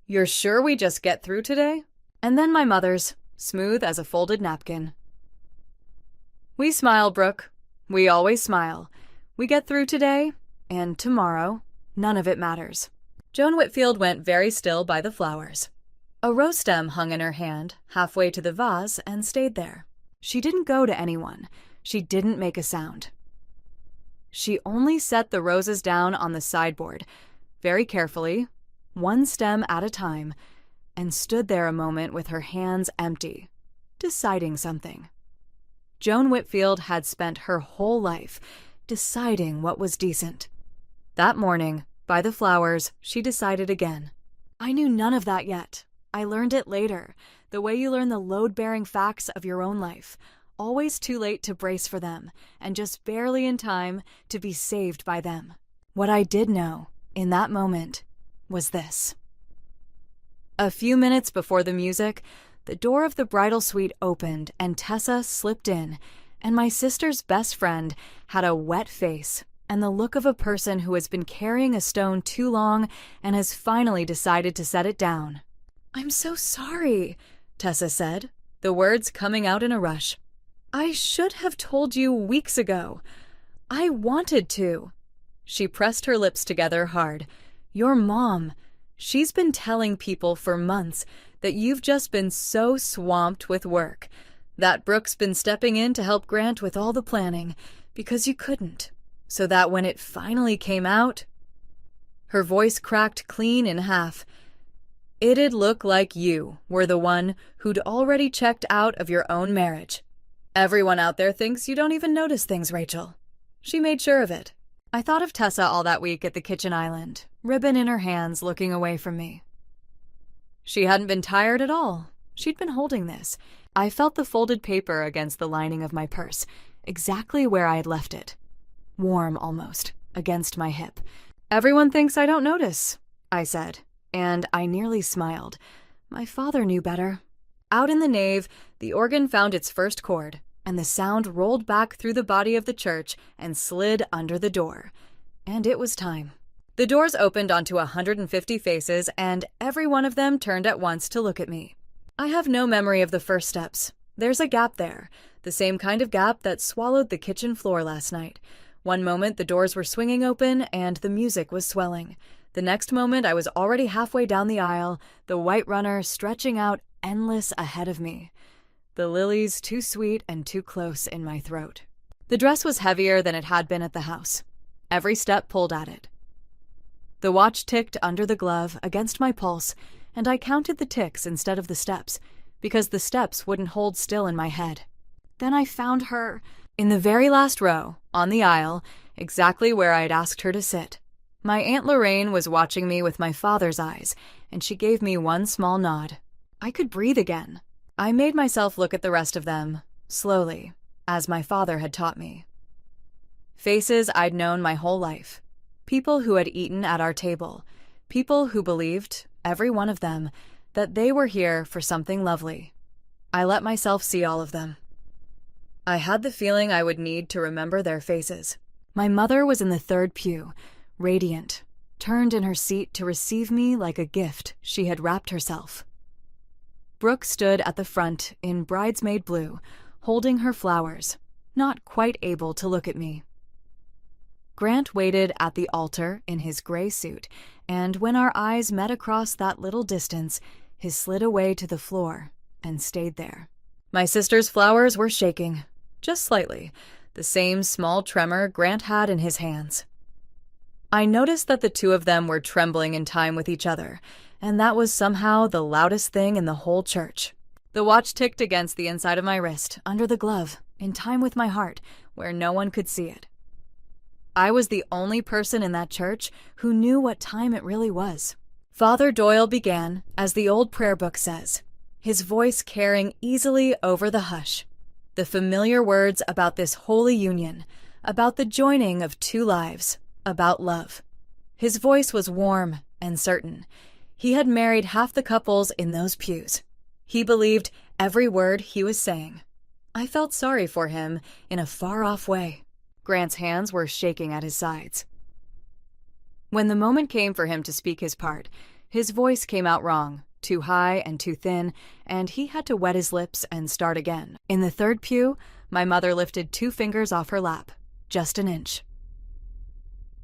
"You're sure we just get through today?" And then my mother's, smooth as a folded napkin. "We smile, Brooke. We always smile. We get through today, and tomorrow. None of it matters." Joan Whitfield went very still by the flowers. A rose stem hung in her hand, halfway to the vase, and stayed there. She didn't go to anyone. She didn't make a sound. She only set the roses down on the sideboard, very carefully, one stem at a time, and stood there a moment with her hands empty, deciding something. Joan Whitfield had spent her whole life deciding what was decent. That morning, by the flowers, she decided again. I knew none of that yet. I learned it later, the way you learn the load-bearing facts of your own life, always too late to brace for them, and just barely in time to be saved by them. What I did know, in that moment, was this. A few minutes before the music, the door of the bridal suite opened and Tessa slipped in, and my sister's best friend had a wet face and the look of a person who has been carrying a stone too long and has finally decided to set it down. "I'm so sorry," Tessa said, the words coming out in a rush. "I should have told you weeks ago. I wanted to." She pressed her lips together hard. "Your mom, she's been telling people for months that you've just been so swamped with work, that Brooke's been stepping in to help Grant with all the planning, because you couldn't, so that when it finally came out..." Her voice cracked clean in half. "It'd look like you were the one who'd already checked out of your own marriage. Everyone out there thinks you don't even notice things, Rachel." She made sure of it. I thought of Tessa all that week at the kitchen island, ribbon in her hands, looking away from me. She hadn't been tired at all. She'd been holding this. I felt the folded paper against the lining of my purse, exactly where I had left it. Warm, almost, against my hip. "Everyone thinks I don't notice," I said, and I nearly smiled. My father knew better. Out in the nave, the organ found its first chord, and the sound rolled back through the body of the church and slid under the door. And it was time. The doors opened onto 150 faces, and every one of them turned at once to look at me. I have no memory of the first steps. There's a gap there, the same kind of gap that swallowed the kitchen floor last night. One moment the doors were swinging open and the music was swelling. The next moment I was already halfway down the aisle, the white runner stretching out endless ahead of me. The lilies too sweet and too close in my throat. The dress was heavier than it had been at the house. Every step pulled at it. The watch ticked under the glove against my pulse, and I counted the ticks instead of the steps, because the steps wouldn't hold still in my head. Then I found her in the very last row, on the aisle, exactly where I'd asked her to sit. My Aunt Lorraine was watching me with my father's eyes, and she gave me one small nod. I could breathe again. I made myself look at the rest of them, slowly, as my father had taught me. Faces I'd known my whole life. People who had eaten at our table. People who believed, every one of them, that they were here for something lovely. I let myself see all of them. I had the feeling I would need to remember their faces. My mother was in the third pew, radiant, turned in her seat to receive me like a gift she had wrapped herself. Brooke stood at the front in bridesmaid blue, holding her flowers, not quite able to look at me. Grant waited at the altar in his gray suit, and when our eyes met across that little distance, he slid away to the floor and stayed there. My sister's flowers were shaking, just slightly, the same small tremor Grant had in his hands. I noticed that the two of them were trembling in time with each other, and that was somehow the loudest thing in the whole church. The watch ticked against the inside of my wrist, under the glove, in time with my heart, where no one could see it. I was the only person in that church who knew what time it really was. Father Doyle began, as the old prayer book says, his voice carrying easily over the hush. The familiar words about this holy union, about the joining of two lives, about love. His voice was warm and certain. He had married half the couples in those pews. He believed every word he was saying. I felt sorry for him in a far-off way. Grant's hands were shaking at his sides. When the moment came for him to speak his part, his voice came out wrong, too high and too thin, and he had to wet his lips and start again. In the third pew, my mother lifted 2 fingers off her lap, just an inch.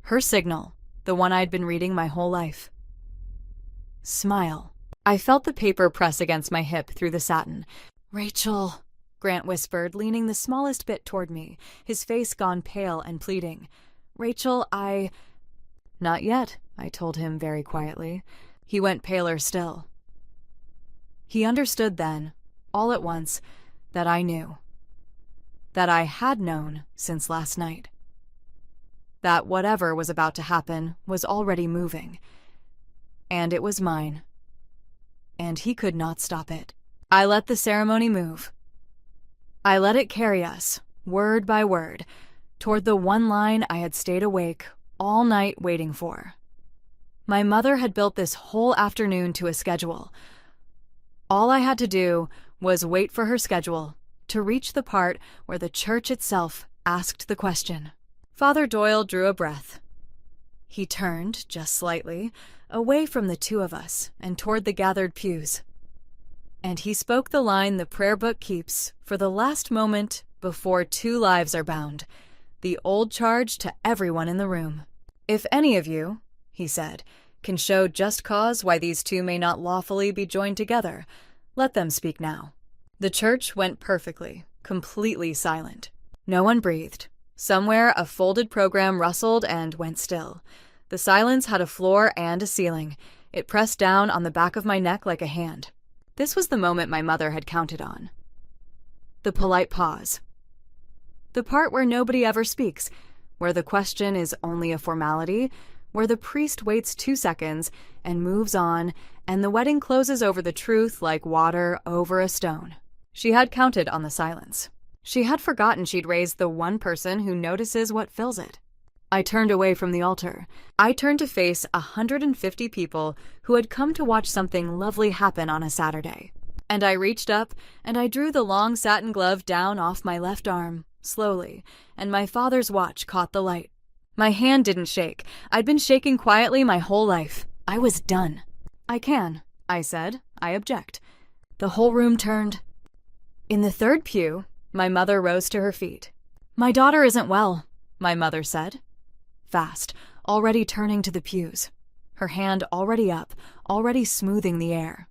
Her signal, the one I'd been reading my whole life. Smile. I felt the paper press against my hip through the satin. "Rachel," Grant whispered, leaning the smallest bit toward me, his face gone pale and pleading. "Rachel, I—" "Not yet," I told him very quietly. He went paler still. He understood then, all at once, that I knew. That I had known since last night. That whatever was about to happen was already moving. And it was mine. And he could not stop it. I let the ceremony move. I let it carry us, word by word, toward the one line I had stayed awake all night waiting for. My mother had built this whole afternoon to a schedule. All I had to do was wait for her schedule to reach the part where the church itself asked the question. Father Doyle drew a breath. He turned, just slightly, away from the two of us and toward the gathered pews. And he spoke the line the prayer book keeps for the last moment before 2 lives are bound, the old charge to everyone in the room. "If any of you," he said, "can show just cause why these 2 may not lawfully be joined together, let them speak now." The church went perfectly, completely silent. No one breathed. Somewhere a folded program rustled and went still. The silence had a floor and a ceiling. It pressed down on the back of my neck like a hand. This was the moment my mother had counted on. The polite pause. The part where nobody ever speaks, where the question is only a formality, where the priest waits 2 seconds and moves on, and the wedding closes over the truth like water over a stone. She had counted on the silence. She had forgotten she'd raised the one person who notices what fills it. I turned away from the altar. I turned to face 150 people who had come to watch something lovely happen on a Saturday. And I reached up, and I drew the long satin glove down off my left arm, slowly, and my father's watch caught the light. My hand didn't shake. I'd been shaking quietly my whole life. I was done. "I can," I said. "I object." The whole room turned. In the third pew, my mother rose to her feet. "My daughter isn't well," my mother said. Fast, already turning to the pews. Her hand already up, already smoothing the air.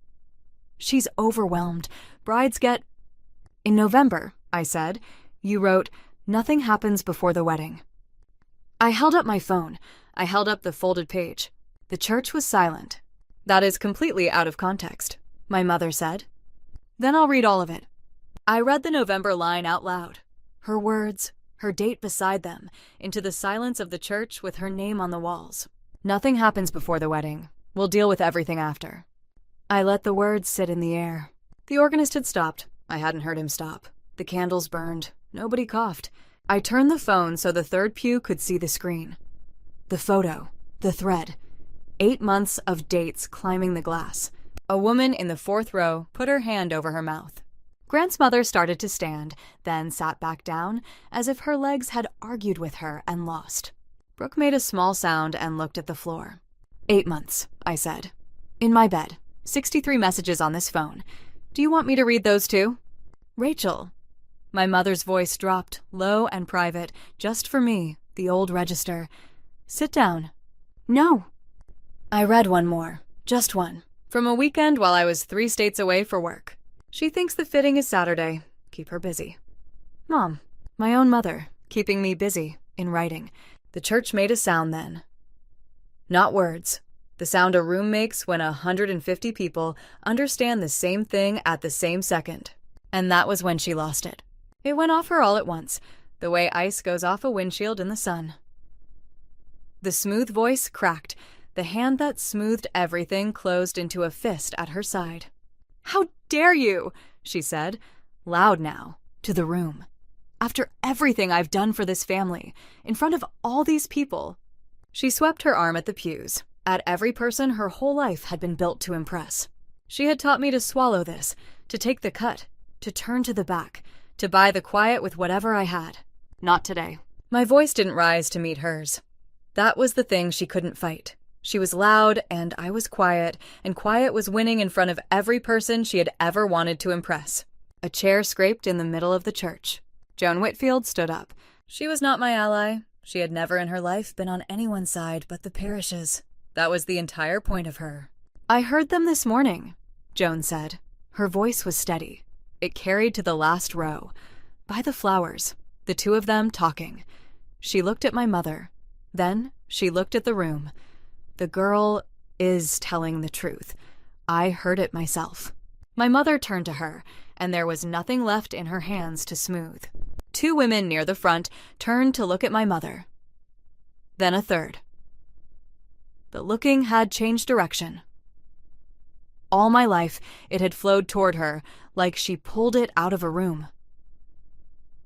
"She's overwhelmed. Brides get—" "In November," I said, "you wrote, 'Nothing happens before the wedding.'" I held up my phone. I held up the folded page. The church was silent. That is completely out of context, my mother said. Then I'll read all of it. I read the November line out loud. Her words, her date beside them, into the silence of the church with her name on the walls. Nothing happens before the wedding. We'll deal with everything after. I let the words sit in the air. The organist had stopped. I hadn't heard him stop. The candles burned. Nobody coughed. I turned the phone so the third pew could see the screen. The photo. The thread. 8 months of dates climbing the glass. A woman in the 4th row put her hand over her mouth. Grant's mother started to stand, then sat back down, as if her legs had argued with her and lost. Brooke made a small sound and looked at the floor. 8 months, I said. In my bed. 63 messages on this phone. Do you want me to read those too? Rachel. My mother's voice dropped, low and private, just for me, the old register. Sit down. No. I read one more. Just one. From a weekend while I was 3 states away for work. She thinks the fitting is Saturday. Keep her busy. Mom. My own mother, keeping me busy, in writing. The church made a sound then. Not words. The sound a room makes when 150 people understand the same thing at the same second. And that was when she lost it. It went off her all at once, the way ice goes off a windshield in the sun. The smooth voice cracked. The hand that smoothed everything closed into a fist at her side. How dare you, she said, loud now, to the room. After everything I've done for this family, in front of all these people. She swept her arm at the pews, at every person her whole life had been built to impress. She had taught me to swallow this, to take the cut, to turn to the back, to buy the quiet with whatever I had. Not today. My voice didn't rise to meet hers. That was the thing she couldn't fight. She was loud, and I was quiet, and quiet was winning in front of every person she had ever wanted to impress. A chair scraped in the middle of the church. Joan Whitfield stood up. She was not my ally. She had never in her life been on anyone's side but the parish's. That was the entire point of her. I heard them this morning, Joan said. Her voice was steady. It carried to the last row. By the flowers, the two of them talking. She looked at my mother. Then she looked at the room. The girl is telling the truth. I heard it myself. My mother turned to her, and there was nothing left in her hands to smooth. 2 women near the front turned to look at my mother. Then a third. The looking had changed direction. All my life, it had flowed toward her, like she pulled it out of a room.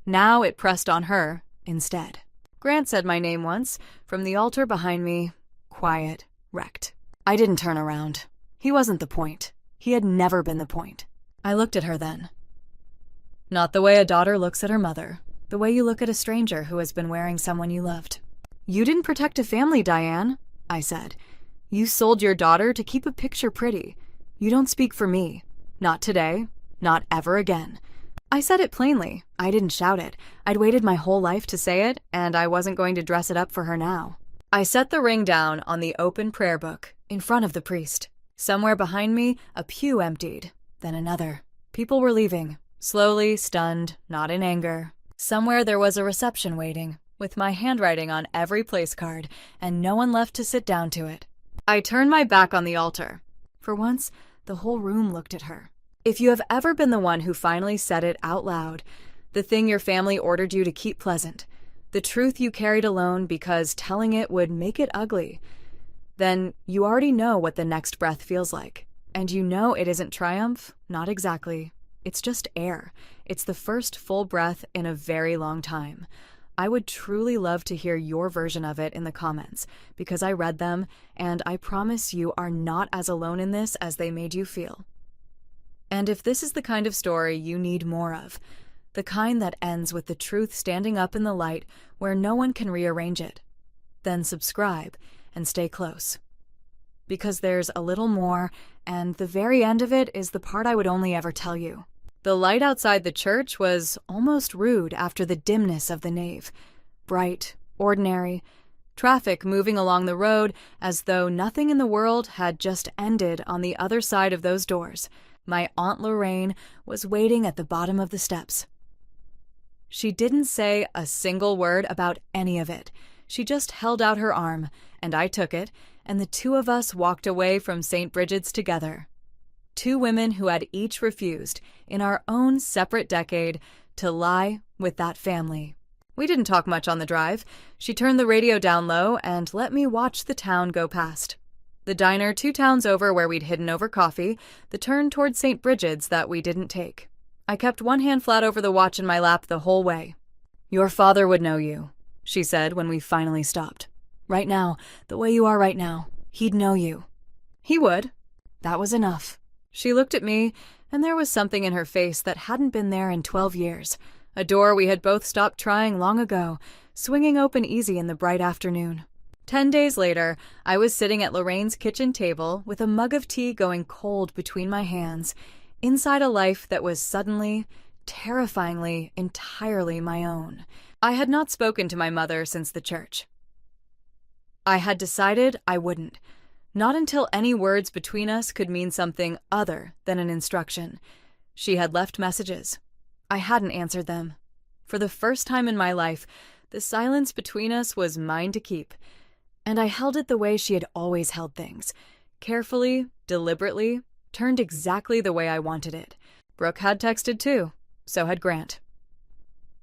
Now it pressed on her instead. Grant said my name once, from the altar behind me. Quiet, wrecked. I didn't turn around. He wasn't the point. He had never been the point. I looked at her then. Not the way a daughter looks at her mother. The way you look at a stranger who has been wearing someone you loved. You didn't protect a family, Diane, I said. You sold your daughter to keep a picture pretty. You don't speak for me. Not today. Not ever again. I said it plainly. I didn't shout it. I'd waited my whole life to say it, and I wasn't going to dress it up for her now. I set the ring down on the open prayer book, in front of the priest. Somewhere behind me, a pew emptied, then another. People were leaving, slowly, stunned, not in anger. Somewhere there was a reception waiting, with my handwriting on every place card, and no one left to sit down to it. I turned my back on the altar. For once, the whole room looked at her. If you have ever been the one who finally said it out loud, the thing your family ordered you to keep pleasant, the truth you carried alone because telling it would make it ugly, then you already know what the next breath feels like. And you know it isn't triumph, not exactly. It's just air. It's the first full breath in a very long time. I would truly love to hear your version of it in the comments, because I read them, and I promise you are not as alone in this as they made you feel. And if this is the kind of story you need more of, the kind that ends with the truth standing up in the light where no one can rearrange it, then subscribe and stay close. Because there's a little more, and the very end of it is the part I would only ever tell you. The light outside the church was almost rude after the dimness of the nave. Bright, ordinary, traffic moving along the road as though nothing in the world had just ended on the other side of those doors. My Aunt Lorraine was waiting at the bottom of the steps. She didn't say a single word about any of it. She just held out her arm, and I took it, and the two of us walked away from St. Bridget's together. Two women who had each refused, in our own separate decade, to lie with that family. We didn't talk much on the drive. She turned the radio down low and let me watch the town go past. The diner 2 towns over where we'd hidden over coffee, the turn toward St. Bridget's that we didn't take. I kept one hand flat over the watch in my lap the whole way. "Your father would know you," she said when we finally stopped. "Right now, the way you are right now, he'd know you." "He would." That was enough. She looked at me, and there was something in her face that hadn't been there in 12 years. A door we had both stopped trying long ago, swinging open easy in the bright afternoon. 10 days later, I was sitting at Lorraine's kitchen table with a mug of tea going cold between my hands, inside a life that was suddenly, terrifyingly, entirely my own. I had not spoken to my mother since the church. I had decided I wouldn't. Not until any words between us could mean something other than an instruction. She had left messages. I hadn't answered them. For the first time in my life, the silence between us was mine to keep. And I held it the way she had always held things. Carefully, deliberately, turned exactly the way I wanted it. Brooke had texted too. So had Grant.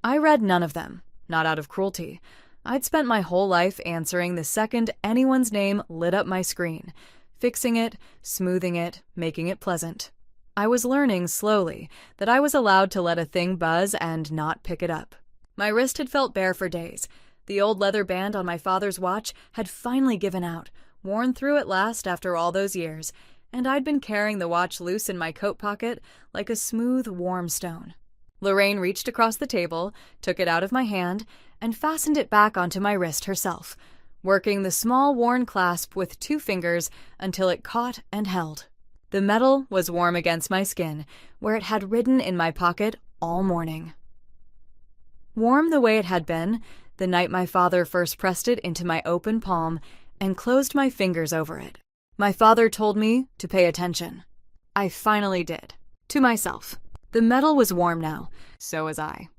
I read none of them, not out of cruelty. I'd spent my whole life answering the second anyone's name lit up my screen, fixing it, smoothing it, making it pleasant. I was learning slowly that I was allowed to let a thing buzz and not pick it up. My wrist had felt bare for days. The old leather band on my father's watch had finally given out, worn through at last after all those years, and I'd been carrying the watch loose in my coat pocket like a smooth, warm stone. Lorraine reached across the table, took it out of my hand, and fastened it back onto my wrist herself, working the small worn clasp with 2 fingers until it caught and held. The metal was warm against my skin, where it had ridden in my pocket all morning. Warm the way it had been the night my father first pressed it into my open palm and closed my fingers over it. My father told me to pay attention. I finally did. To myself. The metal was warm now. So was I.